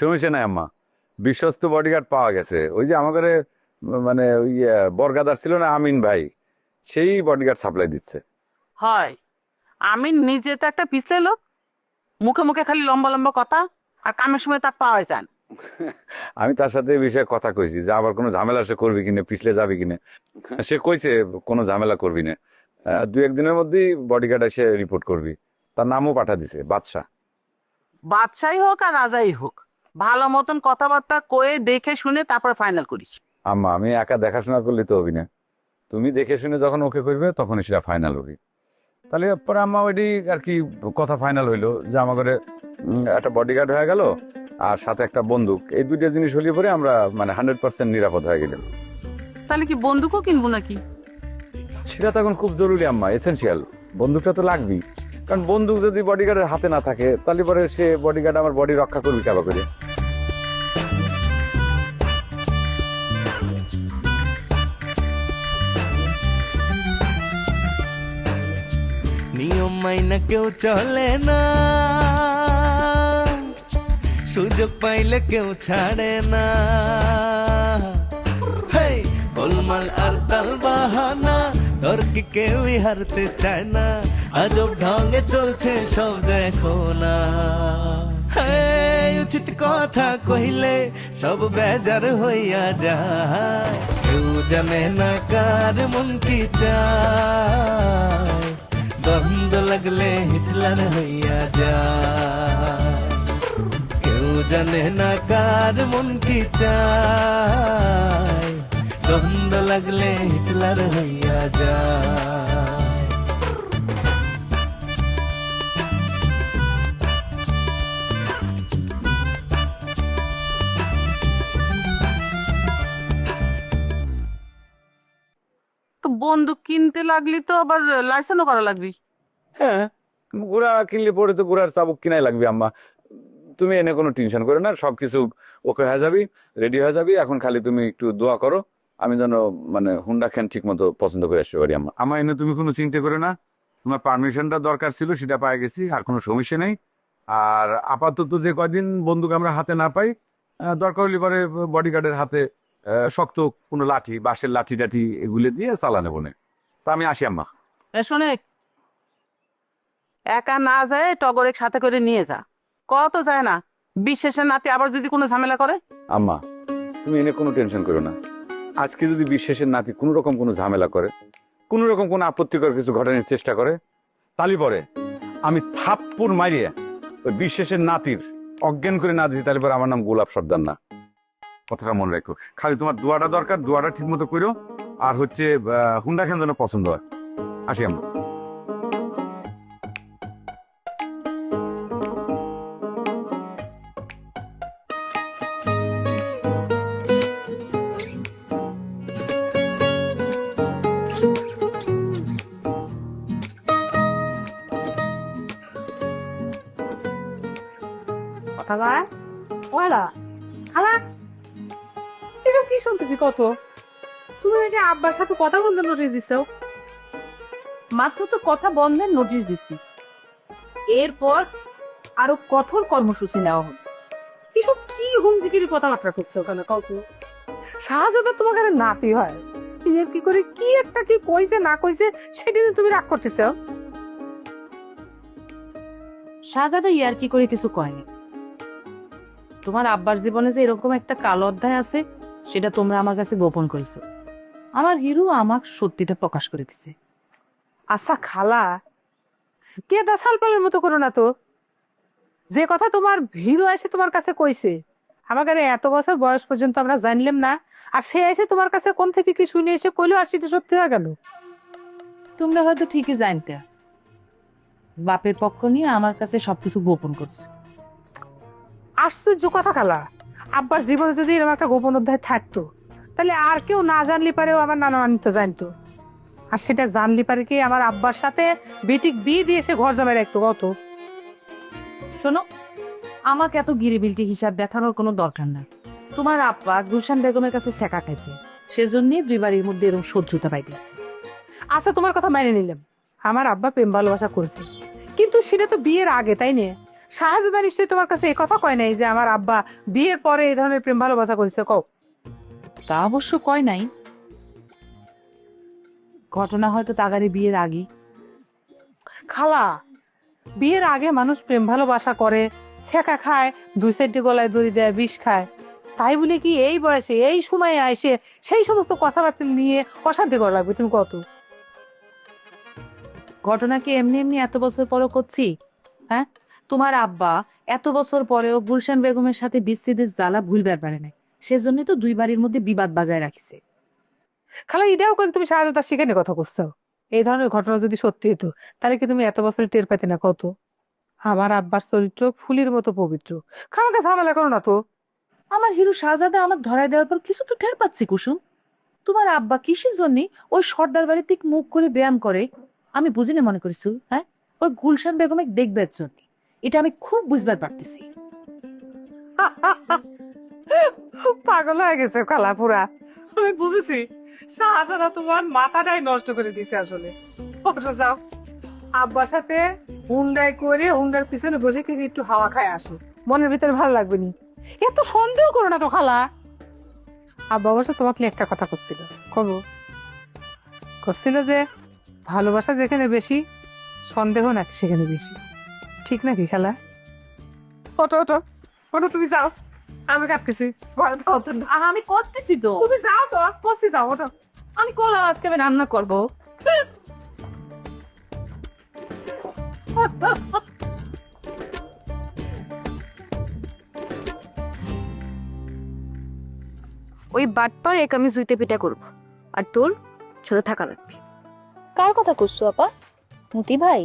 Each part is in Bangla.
সমস্যা নাই আম্মা, বিশ্বস্ত বডিগার্ড পাওয়া গেছে। ওই যে আমাদের মানে ওই বরগাদার ছিল না আমিন ভাই, সেই বডিগার্ড সাপ্লাই দিচ্ছে। হয়, আমি নিজে তো একটা পিছলে লোক, মুখে মুখে খালি লম্বা লম্বা কথা, আর কামের সময় তার পাওয়া যায় না। আমি তার সাথে এই বিষয়ে কথা কইছি যে আবার কোনো ঝামেলা সে করবি কিনা, পিছলে যাবি কিনা। সে কইছে কোনো ঝামেলা করবি না, 2-1 দিনের মধ্যেই বডিগার্ড এসে রিপোর্ট করবি। তার নামও পাঠা দিছে, বাদশা। বাদশাই হোক আর রাজাই হোক, ভালো মতন কথাবার্তা কয়ে দেখে শুনে তারপরে ফাইনাল করিস। আম্মা, আমি একা দেখাশোনা করলে তো হবি না, তুমি দেখে শুনে যখন ওকে করবে তখন সেটা ফাইনাল হবে। তাহলে পরে আম্মা ওইটি আর কি কথা ফাইনাল হইলো যে আমাদের একটা বডিগার্ড হয়ে গেল আর সাথে একটা বন্দুক, এই দুইটা জিনিস হলিয়ে পরে আমরা মানে 100% নিরাপদ হয়ে গেলাম। তাহলে কি বন্দুকও কিনবো নাকি? সেটা তখন খুব জরুরি আম্মা, এসেনশিয়াল। বন্দুকটা তো লাগবেই, কারণ বন্দুক যদি বডিগার্ডের হাতে না থাকে তাহলে পরে সে বডিগার্ড আমার বডি রক্ষা করবে কেবা করে। নিয়ম মাইনা কেউ চলে না, সুযোগ পাইলে কেউ ছাড়ে না। হেই, গোলমাল আর তাল বাহানা, তর্কে কেউই হারতে চায় না। আজব ঢঙ্গে চলছে সব দেখো না। হেই, উচিত কথা কহিলে সব বেজার হইয়া যায়। কেউ জানে না কার মন কি চায়, দ্বন্দ্ব লাগলে হিটলার হইয়া যায়। কেউ জানে না কার মন কি চায়, দ্বন্দ্ব লাগলে হিটলার হইয়া যায়। তো বন্দুক কিনতে লাগলি তো আবার লাইসেন্সও করা লাগবি। হ্যাঁ, গুড়া কিনলে পরে তো গুড়ার চাবুক কিনাই লাগবে আম্মা। তুমি এনে কোনো টেনশন করো না, সবকিছু ওকে হয়ে যাবি, রেডি হয়ে যাবি। এখন খালি তুমি একটু দোয়া করো আমি যেন মানে হুন্ডা খান ঠিক মতো পছন্দ করে আসতে পারি আম্মা। আমার এনে তুমি কোনো চিন্তা করো না, তোমার পারমিশনটা দরকার ছিল সেটা পাই গেছি, আর কোনো সমস্যা নেই। আর আপাতত যে কয়দিন বন্দুক আমরা হাতে না পাই, দরকার হলে পরে বডিগার্ডের হাতে শক্ত কোনো লাঠি, বাঁশের লাঠি টাঠি এগুলো দিয়ে চালানো বনে। তা আমি আসি আম্মা। শোনে, একা না যায় টগরে সাথে করে নিয়ে যা, কত যায় না, বিশ্বাসের নাতে আবার যদি কোনো ঝামেলা করে। আম্মা, তুমি এনে কোনো টেনশন করো না। আজকে যদি বিশ্বাসের নাতি কোনো রকম কোনো ঝামেলা করে, কোনো রকম কোনো আপত্তিকর কিছু ঘটানোর চেষ্টা করে, তালি পরে আমি থাপ্পড় মারিয়ে ওই বিশ্বাসের নাতির অজ্ঞান করে না দিই, তাহলে পরে আমার নাম গোলাপ সর্দার না। কথাটা মনে রাখো। খালি তোমার দোয়াটা দরকার, দোয়াটা ঠিক মতো করো। আর হচ্ছে হুন্ডা খান যেন পছন্দ হয়। আসি আমরা। কথা কয় ওরা খালা, এসব কি শুনতেছি কত? তুমি নাকি আব্বার সাথে কথা বন্ধের নোটিশ দিছো? মাত্র তো কথা বন্ধের নোটিশ দিচ্ছি, এরপর আরো কঠোর কর্মসূচি নেওয়া হবে। এসব কি হুমজিগিরি কথাবার্তা করছো ওখানে? কত শাহজাদা তোমার কাছে নাতি হয়, এর কি করে কি একটা কি কইছে না কইছে সেটা নিয়ে তুমি রাগ করতেছ? শাহজাদা ইয়ার কি করে কিছু কয়নি। তোমার আব্বার জীবনে যে এরকম একটা কালো অধ্যায় আছে সেটা তোমরা আমার কাছে গোপন করেছো। আমার হিরো আমাকে সত্যিটা প্রকাশ করে দিছে। আচ্ছা খালা, কে দাসাল পালের মতো করো না তো। যে কথা তোমার হিরো এসে তোমার কাছে কইছে, আমাকে এত বছর বয়স পর্যন্ত আমরা জানলাম না, আর সে এসে তোমার কাছে কোন থেকে কি শুনে এসে কইলো আর সেটা সত্যি হয়ে গেল। তোমরা হয়তো ঠিকই জানতে, বাপের পক্ষ নিয়ে আমার কাছে সবকিছু গোপন করছে। আশ্চর্য কথা খালা, আব্বার জীবনে যদি এরকম একটা গোপন অধ্যায় থাকতো তাহলে আর কেউ না জানলে পারেও আমার নানা নানি তো জানতো, আর সেটা জানলে পারে কি আমার আব্বার সাথে বেটিক বিয়ে দিয়ে এসে ঘর জামাই রাখতো কত। শোনো, আমাকে এত গিরিবিলটি হিসাব দেখানোর কোনো দরকার না। তোমার আব্বা গুলশান বেগমের কাছে শেখা খাইছে, সেজন্যই দুই বাড়ির মধ্যে এরকম শত্রুতা পাইতেছে। আচ্ছা, তোমার কথা মেনে নিলাম, আমার আব্বা প্রেম ভালোবাসা করেছে, কিন্তু সেটা তো বিয়ের আগে, তাই নিয়ে শাহজাদা নিশ্চয়ই তোমার কাছে এই কথা কয় নাই যে আমার আব্বা বিয়ের পরে এই ধরনের প্রেম ভালোবাসা করেছে, কও। তা অবশ্য কয় নাই, ঘটনা হয়তো তাগারে বিয়ের আগে। খালা, বিয়ের আগে মানুষ প্রেম ভালোবাসা করে, ছেঁকা খায়, দুই সাইডে গলায় দড়ি দেয়, বিষ খায়, তাই বলে কি এই বয়সে এই সময়ে এসে সেই সমস্ত কথাবার্তা নিয়ে অশান্তি করা লাগবে? তুমি কত ঘটনা কি এমনি এমনি এত বছর পরও করছি? হ্যাঁ, তোমার আব্বা এত বছর পরেও গুলশান বেগমের সাথে বিচ্ছেদের জ্বালা ভুলবার পারে নাই, সেজন্যই তো দুই বাড়ির মধ্যে বিবাদ বাজায় রাখিছে। খালা, এটাও কিন্তু তুমি শাহজাদা শিখানে কথা করছো। এই ধরনের ঘটনা যদি সত্যি হতো তাহলে কি তুমি এত বছর টের পাইতে না? কত আমার আব্বার চরিত্র ফুলের মতো পবিত্র, খামাকে ঝামেলা করো না তো। আমার হিরু শাহজাদা আমার ধরায় দেওয়ার পর কিছু তো টের পাচ্ছি কুসুম। তোমার আব্বা কিসের জন্য ওই সর্দার বাড়িতে মুখ করে ব্যায়াম করে আমি বুঝি না মনে করিস? হ্যাঁ, ওই গুলশান বেগমে দেখবার জন্য। এটা আমি খুব বুঝবার পারতেছি। পাগল হয়ে গেছে খালা পুরা। আমি বুঝেছি শাহজাদা তোমার মাথাটাই নষ্ট করে দিছে আসলে। ওঠো যাও, আব্বার সাথে হুন্ডাই করে হুন্ডার পিছনে বসে থেকে একটু হাওয়া খায় আসো, মনের ভিতরে ভালো লাগবে নি। এত সন্দেহ করো না তো খালা। আব্বা অবশ্য তোমাকে একটা কথা করছিল, কব করছিল যে ভালোবাসা যেখানে বেশি সন্দেহ নাকি সেখানে বেশি, ঠিক নাকি খালা? ওঠো ওঠো ওঠো, তুমি যাও, আমি কাঁদতেছি। আমি করতেছি তো, তুমি যাও তো, বসে যাও, ওঠো। আমি কলা আজকে আমি রান্না করবো। ওই বাটপার এক আমি জুইতে পিটা করব, আর তোর সাথে থাকা লাগবে। কার কথা করছো আপা? মতি ভাই?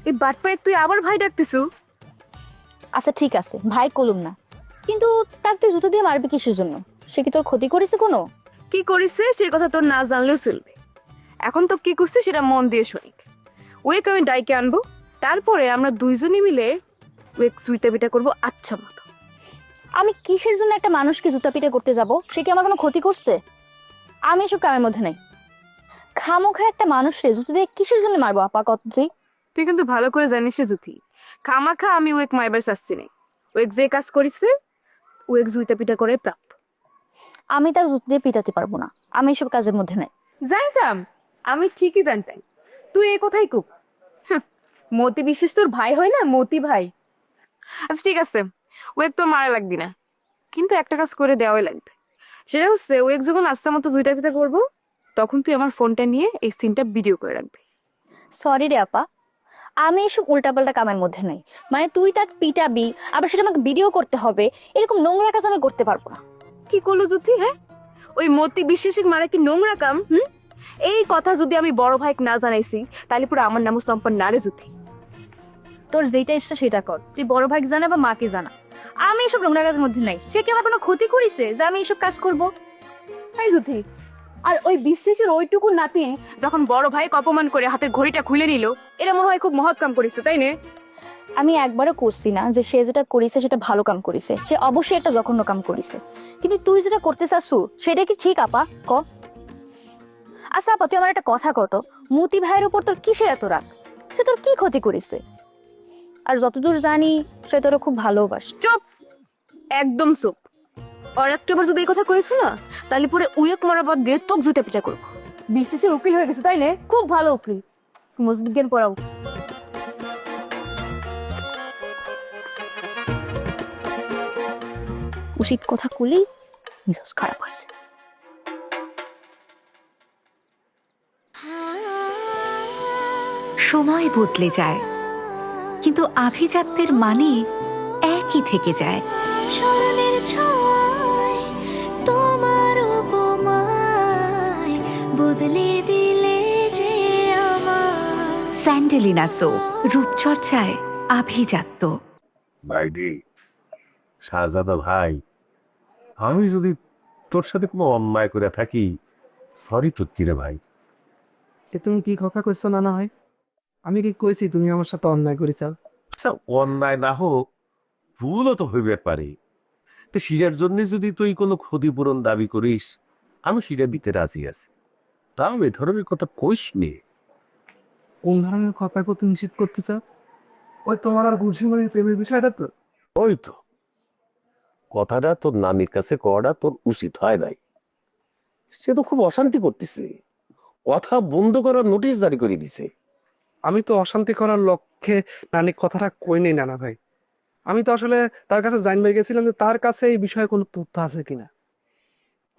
এই বাটপারে তুই আবার ভাই ডাকতিছু? আচ্ছা ঠিক আছে, ভাই কলুম না, কিন্তু তার তুই জুতো দিয়ে মারবি কিসের জন্য? সে কি তোর ক্ষতি করেছে কোনো? কি করেছে সে কথা তোর না জানলেও চলবে। এখন তো কি করছিস সেটা মন দিয়ে শোনিক। ওয়েক আমি ডাইকে আনবো, তারপরে আমরা দুইজনই মিলে ওয়েক জুইতে পিটা করবো আচ্ছা মতো। আমি কিসের জন্য একটা মানুষকে জুতা পিটা করতে যাব? সে কি আমার কোনো ক্ষতি করছে? আমি এসব কামের মধ্যে নাই। খামোখা একটা মানুষকে জুতো দিয়ে কিসের জন্য মারবো আপা, কত তুই? তুই কিন্তু ভালো করে জানিস জুতি, খামাখা আমি ওয়েক মাইবার চাচ্ছি নাই। ওয়েক যে কাজ করিছে ওয়েক জুতা পিটা করে প্রাপ্য। আমি তার জুতো দিয়ে পিটাতে পারবো না, আমি এসব কাজের মধ্যে নাই। জানতাম, আমি ঠিকই জানতাম তুই এই কথাই খুব মতি বিশেষ তোর ভাই হয় না, মতি ভাই। আচ্ছা ঠিক আছে, ওয়েক তোর মারা লাগবি না, কিন্তু একটা কাজ করে দেওয়াই লাগবে। সেটা হচ্ছে ওয়েক যখন আস্তে মতো জুইটা পিটা করবো তখন তুই আমার ফোনটা নিয়ে এই সিনটা ভিডিও করে রাখবি। সরি রে আপা, আমি এসব উল্টাপাল্টা কামের মধ্যে নাই। মানে তুই তাকে পিটাবি আবার সেটা আমাকে ভিডিও করতে হবে, এরকম নোংরা কাজ আমি করতে পারবো না। কি করলো জ্যোতি? হ্যাঁ, ওই মতি বিশ্বাসিক মারা কি নোংরা কাম? এই কথা যদি আমি বড় ভাইকে না জানাইছি তাহলে পুরো আমার নামও সম্পন্ন না রে জ্যোতি। তোর যেটা ইচ্ছা সেটা কর, তুই বড় ভাইকে জানা বা মাকে জানা, আমি এসব নোংরা কাজের মধ্যে নাই। সে কি আমার কোনো ক্ষতি করেছে যে আমি এসব কাজ করবো? তাই জ্যোতি, আর ওই বিশ্বাসের ওইটুকু নাতি যখন বড় ভাই অপমান করে হাতের ঘড়িটা খুলে নিল, এটা মনে হয় খুব মহৎ কাম করেছে, তাই না? আমি একবারও করছি না যে সে যেটা করেছে সেটা ভালো কাম করেছে, সে অবশ্যই একটা জঘন্য কাম করেছে, কিন্তু তুই যেটা করতে চাচ্ছু সেটা কি ঠিক আপা? ক। আচ্ছা আপা, তুই আমার একটা কথা কত, মতি ভাইয়ের উপর তোর কিসের এত রাগ? সে তোর কি ক্ষতি করেছে? আর যতদূর জানি সে তোর খুব ভালোবাসে। চুপ, একদম চুপ। আর একটু যদি এই কথা কয়েছো না তাহলে পরে উইক মরাবত দিয়ে তোক জুতে পিটা করবো। বিসিসির উকিল হয়ে গেছে তাই না? খুব ভালো উকিল, মজলিক জ্ঞান পড়াও। উচিত কথা কুলেই মিজাজ খারাপ হয়েছে। সময় বদলে যায় কিন্তু আভিজাত্যের মানে একই থেকে যায়। স্মরণের ছোঁয়ায় তোমার উপমায় বদলে দিলে যে আমার। স্যান্ডেলিনা সো, রূপচর্চায় আভিজাত্য। ভাইডি, শাহজাদা ভাই, আমি যদি তোর সাথে কোনো অন্যায় করে থাকি সরি তোর চিরে ভাই। এ তুমি কি কথা কইছো না হয়? আমি কি কইছি তুমি আমার সাথে অন্যায় করেছ? আচ্ছা, অন্যায় না হোক ভুলও তো হইবে পারে, তো সেটার জন্য যদি তুই কোনো ক্ষতিপূরণ দাবি করিস আমি সেটা দিতে রাজি আছি। তাও এ ধরনের কথা কইস নে। কোন ধরনের কথা কত নিষেধ করতে চাও? ওই তোমার আর গুলশান প্রেমের বিষয়টা তো। ওই তো কথাটা তোর নানির কাছে কওয়াটা তোর উচিত হয় নাই। সে তো খুব অশান্তি করতেছে, কথা বন্ধ করার নোটিশ জারি করে দিছে। আমি তো অশান্তি করার লক্ষ্যে নানি কথাটা কই নেই নানা ভাই। আমি তো আসলে তার কাছে জানবে গেছিলাম যে তার কাছে এই বিষয়ে কোনো তথ্য আছে কিনা।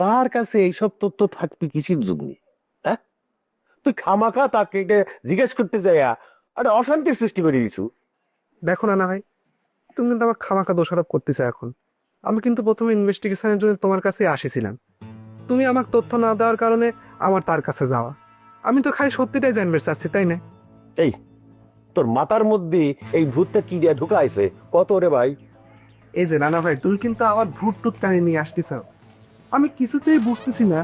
তার কাছে এইসব তথ্য থাকবে কিসের জন্য? হ্যাঁ, তুই খামাখা তাকে এটা জিজ্ঞেস করতে যাইয়া আরে অশান্তির সৃষ্টি করে দিছু। দেখো নানা ভাই, তুমি কিন্তু আমার খামাখা দোষারোপ করতেছো এখন। আমি কিন্তু প্রথমে ইনভেস্টিগেশনের জন্য তোমার কাছে আসিছিলাম। তুমি আমাকে তথ্য না দেওয়ার কারণে আমার তার কাছে যাওয়া। আমি তো খালি সত্যিটাই জানবে চাচ্ছি, তাই না? এই তোর মাথার মধ্যে এই ভূতটা কি দিয়ে ঢুকাইছে কত রে ভাই? এই যে নানা ভাই, তুমি কিন্তু আবার ভূত টুত টানি নিয়ে আসতেছ। আমি কিছুতেই বুঝতেছি না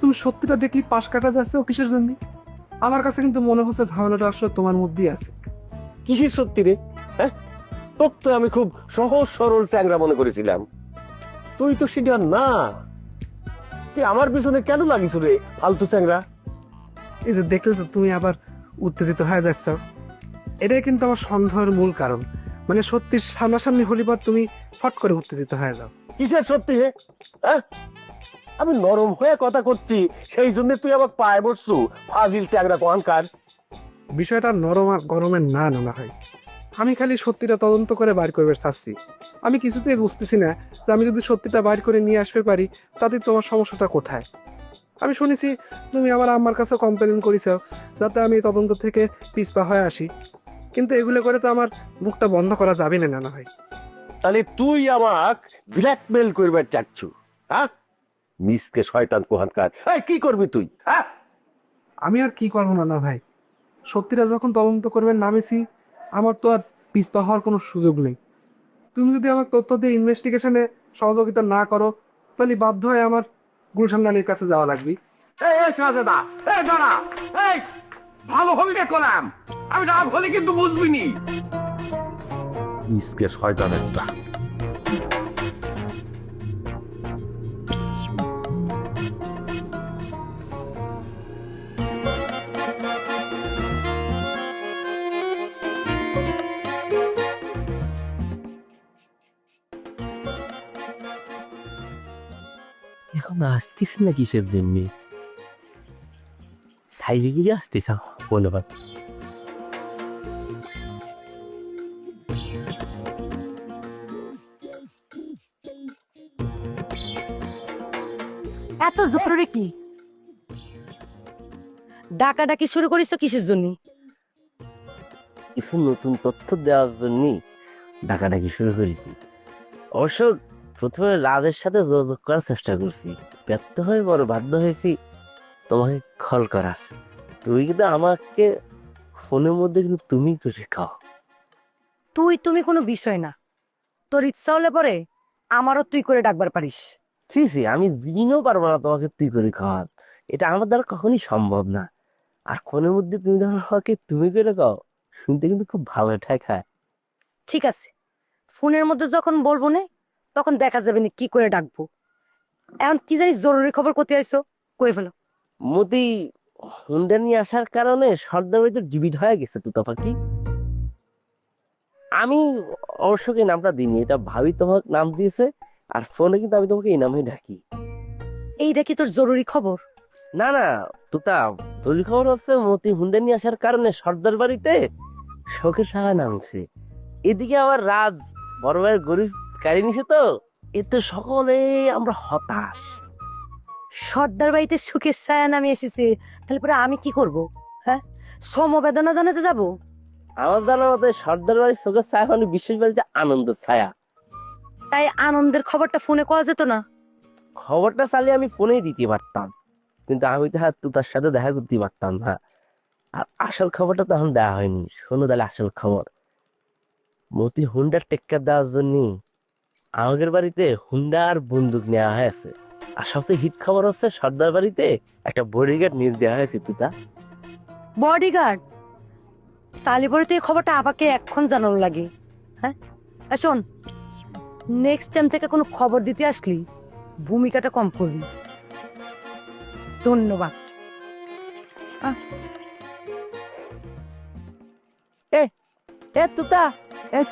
তুমি সত্যিটা দেখলি পাশ কাটা যাচ্ছে ও কিসের জন্য। আমার কাছে কিন্তু মনে হচ্ছে ঝামেলাটা আসলে তোমার মধ্যেই আছে। কিসের সত্যি রে? হ্যাঁ, তোর তো আমি খুব সহজ সরল চ্যাংরা মনে করেছিলাম, তুই তো সেটা না। তুই আমার পিছনে কেন লাগিস রে ফালতু চ্যাংরা? এই যে দেখলে তো তুমি আবার উত্তেজিত হয়ে যাচ্ছ। এটাই কিন্তু আমার সন্দেহের মূল কারণ। মানে সত্যি সামনাসামনি হলি পর তুমি ফট করে উত্তেজিত হয়ে যাও। কিসের সত্যি হে? হ্যাঁ, আমি নরম হয়ে কথা করছি সেই জন্য তুই আবার পায়ে বসছু ফাজিল চ্যাংরা কোয়ানকার। বিষয়টা নরম আর গরমের না নানা ভাই। আমি খালি সত্যিটা তদন্ত করে বাইর করবে চাচ্ছি। আমি কিছুতেই বুঝতেছি না যে আমি যদি সত্যিটা বাইর করে নিয়ে আসতে পারি তাতে তোমার সমস্যাটা কোথায়। আমি শুনেছি তুমি আমার আম্মার কাছে কমপ্লেন করেছ যাতে আমি এই তদন্ত থেকে পিছপা হয়ে আসি, কিন্তু এগুলো করে তো আমার মুখটা বন্ধ করা যাবে না নানা ভাই। তাহলে তুই আমাক ব্ল্যাকমেল করবার চাচ্ছু? হ্যাঁ, মিসকে শয়তান কোহানকার। এই কি করবি তুই? হ্যাঁ, আমি আর কি করবো নানা ভাই, সত্যিটা যখন তদন্ত করবেন নামেছি, আমার তো আর পিছপা হওয়ার কোনো সুযোগ নেই। তুমি যদি আমার তথ্য দিয়ে ইনভেস্টিগেশনে সহযোগিতা না করো তাহলে বাধ্য হয়ে আমার গুলশান নানির কাছে যাওয়া লাগবে। এই এই সাজেদা, এই দাঁড়া, এই ভালো হবি রে কলাম, আমি রাগ হলে কিন্তু বুঝবি নি। মিসকে শয়তান একটা। এখন আসতেছে না কিসের জন্য? থাইলে গিয়ে আসতেছ বলবার। এত জরুরি কি ডাকাডাকি শুরু করিস কিসের জন্য? কিছু নতুন তথ্য দেওয়ার জন্য ডাকাডাকি শুরু করেছি। অবশ্য প্রথমে রাজের সাথে যোগাযোগ করার চেষ্টা করছি, ব্যর্থ হয়ে বড় বাধ্য হয়েছি তোমাকে কল করা। তুই কিন্তু আমাকে ফোনের মধ্যে কিন্তু তুমি করে খাও। তুমি কোনো বিষয় না, তোর ইচ্ছা হলে পরে আমারও তুই করে ডাকবার পারিস। সি আমি দিনও পারবো না তোমাকে তুই করে খাওয়ার, এটা আমার দ্বারা কখনই সম্ভব না। আর ফোনের মধ্যে তুমি যখন আমাকে তুমি করে খাও, শুনতে কিন্তু খুব ভালো ঠেকায়। ঠিক আছে, ফোনের মধ্যে যখন বলবো না তখন দেখা যাবে না কি করে ডাকবো। এখন কি জানি জরুরি খবর কোথায় আইসো, কয়ে ফেলো। মতি হুন্ডা নিয়ে আসার কারণে সর্দার বাড়িতে ডিবিট হয়ে গেছে তুতা পাখি। আমি অবশ্যই এই নামটা দিইনি, এটা ভাবি তোমাকে নাম দিয়েছে। আর ফোনে কিন্তু আমি তোমাকে এই নামে ডাকি। এইটা কি তোর জরুরি খবর? না না তুতা, জরুরি খবর হচ্ছে মতি হুন্ডা নিয়ে আসার কারণে সর্দার বাড়িতে শোকের সাহা নামছে। এদিকে আবার রাজ বড় ভাইয়ের গরিব গাড়ি নিছে, তো এতে সকলে আমরা হতাশ। সর্দার বাড়িতে সুখের ছায়া নামে এসেছে, তাহলে পরে আমি কি করব? হ্যাঁ, সমবেদনা জানাতে যাব? আমার জানার মতে সর্দার বাড়ির শোকের ছায়া মানে বিশেষ বাড়িতে আনন্দের ছায়া। তাই আনন্দের খবরটা ফোনে করা যেত না? খবরটা চালিয়ে আমি ফোনেই দিতে পারতাম, কিন্তু আমি তো আর তুতার সাথে দেখা করতে পারতাম না। আর আসল খবরটা তখন দেওয়া হয়নি। শোনো তাহলে আসল খবর। মতি হুন্ডার টেক্কার দেওয়ার জন্য আমাদের বাড়িতে হুন্ডা আর বন্দুক নেওয়া হয়েছে। আর সবচেয়ে হিট খবর হচ্ছে সর্দার বাড়িতে একটা বডিগার্ড নিয়ে দেওয়া হয়েছে তুতা। বডিগার্ড? তাহলে পরে তো এই খবরটা আমাকে এখন জানানো লাগে। হ্যাঁ, আর শোন, নেক্সট টাইম থেকে কোনো খবর দিতে আসলি ভূমিকাটা কম করবি। ধন্যবাদ।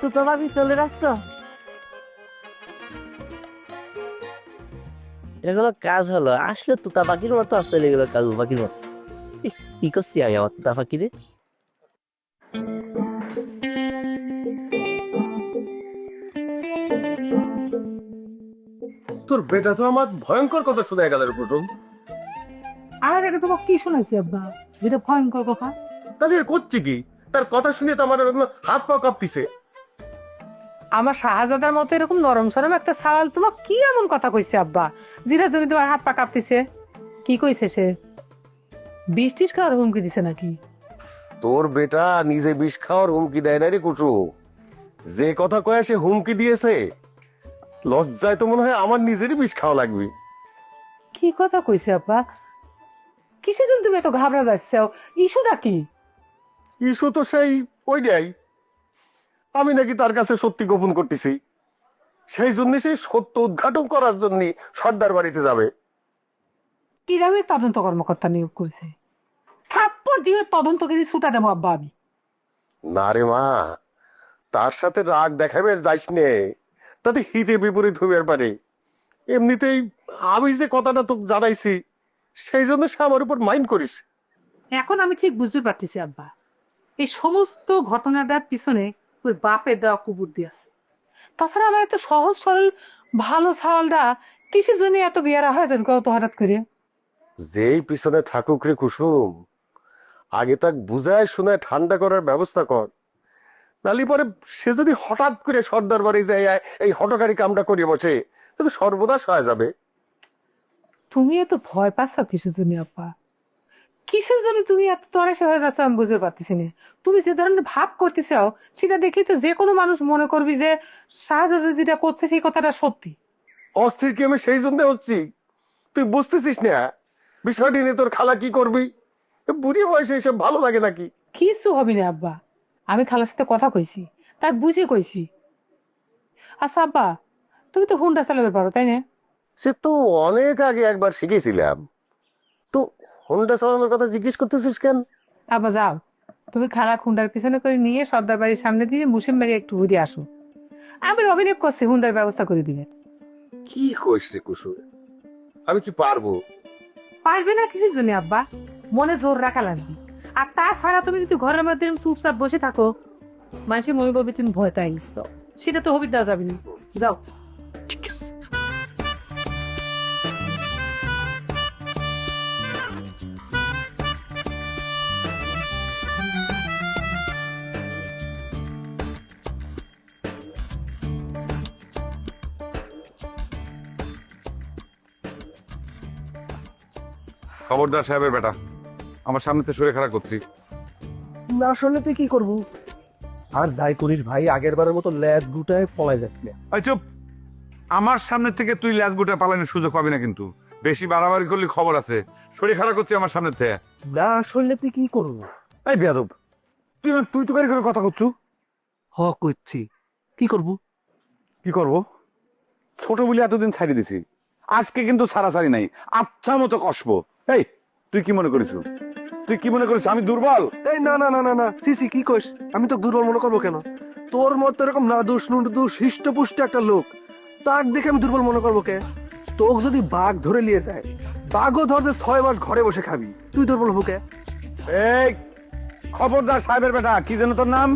তুতা ভাবি চলে রাখতো এগুলো কাজ হলো আসলে তুতা পাখির মতো আসলে এগুলো কাজ পাখির মতো কি করছি আমি আমার তুতা পাখিরে তোর বেটা তো আমার ভয়ঙ্কর কথা শোনায় গেল রে কুসুম। আর এটা তোমার কি শোনাইছি আব্বা, যেটা ভয়ঙ্কর কথা? তাদের করছে কি? তার কথা শুনে তো আমার এরকম হাত পা কাঁপতিছে। আমার শাহজাদার মতো এরকম নরম সরম একটা সাওয়াল তোমার কি এমন কথা কইছে আব্বা, যেটা জন্য তোমার হাত পা কাঁপতিছে? কি কইছে সে? বিষ টিস খাওয়ার হুমকি দিছে নাকি? তোর বেটা নিজে বিষ খাওয়ার হুমকি দেয় না রে কুসু। যে কথা কয়ে সে হুমকি দিয়েছে, লজ্জায় তো মনে হয় আমার নিজেরই বিষ খাওয়া লাগবে। কি কথা কইছে আব্বা? কিসের জন্য তুমি এত ঘাবড়া যাচ্ছ? ইস্যুটা কি? ইস্যু তো সেই ওইটাই, আমি নাকি তার কাছে সত্যি গোপন করতেছি, সেই জন্য সে সত্য উদ্ঘাটন করার জন্য সর্দার বাড়িতে যাবে। কিভাবে তদন্ত কর্মকর্তা নিয়োগ করেছে? থাপ্পড় দিয়ে তদন্তকারী ছুটা দেবো আব্বা আমি। না রে মা, তার সাথে রাগ দেখাবে যাইস নে, তাতে হিতে বিপরীত হইবার পারে। এমনিতেই আমি যে কথাটা তোকে জানাইছি, সেই জন্য সে আমার উপর মাইন্ড করিস। এখন আমি ঠিক বুঝতে পারতেছি আব্বা, এই সমস্ত ঘটনাটার পিছনে ওই বাপের দেওয়া কুকুর দিয়েছে। তাছাড়া আমার এত সহজ সরল ভালো ছাওয়ালটা কিসের জন্য এত বিয়ারা হয় যেন কত হঠাৎ করে? যেই পিছনে থাকুক রে কুসুম, আগে তাক বুঝায় শোনায় ঠান্ডা করার ব্যবস্থা কর। নালি পরে সে যদি হঠাৎ করে সর্দার বাড়ি যায় এই হটকারী কামটা করিয়ে বসে, তাহলে সর্বনাশ হয়ে যাবে। তুমি এত ভয় পাচ্ছ কিসের জন্য আব্বা? কিসের জন্য তুমি এত তরাসে হয়ে যাচ্ছ আমি বুঝতে পারতেছি না। তুমি যে ধরনের ভাব করতে চাও সেটা দেখে তো যে কোনো মানুষ মনে করবি যে শাহজাদা যেটা করছে সেই কথাটা সত্যি। অস্থির কি আমি সেই জন্য হচ্ছি? তুই বুঝতেছিস না বিষয়টি নিয়ে তোর খালা কি করবি? এ বুড়ি বয়সে এসব ভালো লাগে নাকি? কিছু হবে না আব্বা, আমি খালার সাথে কথা কইছি, তাই বুঝে কইছি। আচ্ছা আব্বা, তুমি তো হুন্ডা চালাতে পারো তাই না? সে তো অনেক আগে একবার শিখেছিলাম, তো হোন্ডা চালানোর কথা জিজ্ঞেস করতেছিস কেন? আব্বা যাও, তুমি খালা হুন্ডার পিছনে করে নিয়ে সর্দার বাড়ির সামনে দিয়ে মুসিম বাড়ি একটু ঘুরে আসো। আমি অভিনয় করছি হুন্ডার ব্যবস্থা করে দিবে। কি কইস রে কুসুম, আমি কি পারবো? পারবে না কিসের জন্য আব্বা? মনে জোর রাখা লাগবে। আর তাছাড়া তুমি যদি ঘরের মধ্যে এরকম চুপচাপ বসে থাকো, মানুষের মনে করবে তুমি ভয় তাই গেছো, সেটা তো হবি দেওয়া যাবে না। যাও। ঠিক আছে। খবরদার সাহেবের বেটা, আমার সামনে থেকে সরে খারাপ করছি। না আসলে তুই কি করবো? আর যাই করিস ভাই, আগের বারের মতো ল্যাজ গুটায় পলাই যাচ্ছে। এই চুপ, আমার সামনে থেকে তুই ল্যাজ গুটা পালানোর সুযোগ পাবি না, কিন্তু বেশি বাড়াবাড়ি করলে খবর আছে। শরীর খারাপ করছি আমার সামনে থেকে। না আসলে তুই কি করবো? এই বেয়াদব, তুই তো গাড়ি করে কথা করছু। হ করছি, কি করব? কি করব? ছোট বলে এতদিন ছাড়ি দিছি, আজকে কিন্তু ছাড়াছাড়ি নাই, আচ্ছা মতো কষবো। এই তুই কি মনে করিস? তুই কি মনে করিস আমি দুর্বল? এই না না না না না, সিসি কি কইস? আমি তো দুর্বল মনে করবো কেন? তোর মতো এরকম না দোষ নুডুস হৃষ্টপুষ্ট একটা লোক, তাক দেখে আমি দুর্বল মনে করবো কে? তোকে যদি বাঘ ধরে নিয়ে যায়, বাঘও ধর যে 6 মাস ঘরে বসে খাবি, তুই দুর্বল হবো কে? এই খবরদার সাহেবের বেটা, কি যেন তোর নাম?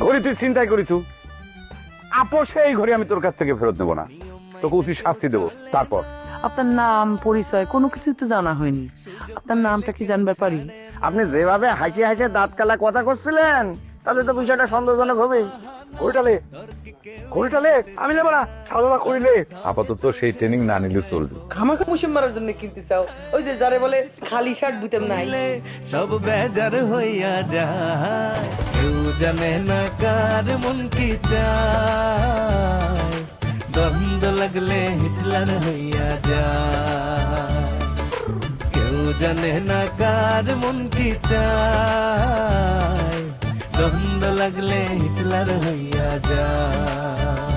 ঘড়ি তুই চিন্তাই করিছু, আপোষে এই ঘড়ি আমি তোর কাছ থেকে ফেরত নেবো না, তোকে উচিত শাস্তি দেবো। তারপর আপনার নাম পরিচয় কোনো কিছুই তো জানা হয়নি, আপনার নামটা কি জানবার পারি? আপনি যেভাবে হাসি হাসি দাঁত কালা কথা করছিলেন, তাতে তো বিষয়টা সন্দেহজনক হবেই। ঘড়িটালে আমি নেবো না, সাদা করিলে আপাতত সেই ট্রেনিং না নিলে চলবে। খামাখা মুসিম মারার জন্য কিনতে চাও? ওই যে যারে বলে খালি শার্ট বুতেম নাই। সব বেজার হইয়া যায়, কেউ জানে না কার মন কি চায়। দ্বন্দ্ব লাগলে হিটলার হইয়া যায়, কেউ জানে না কার মন কি চায়। দ্বন্দ্ব লাগলে হিটলার হইয়া যায়।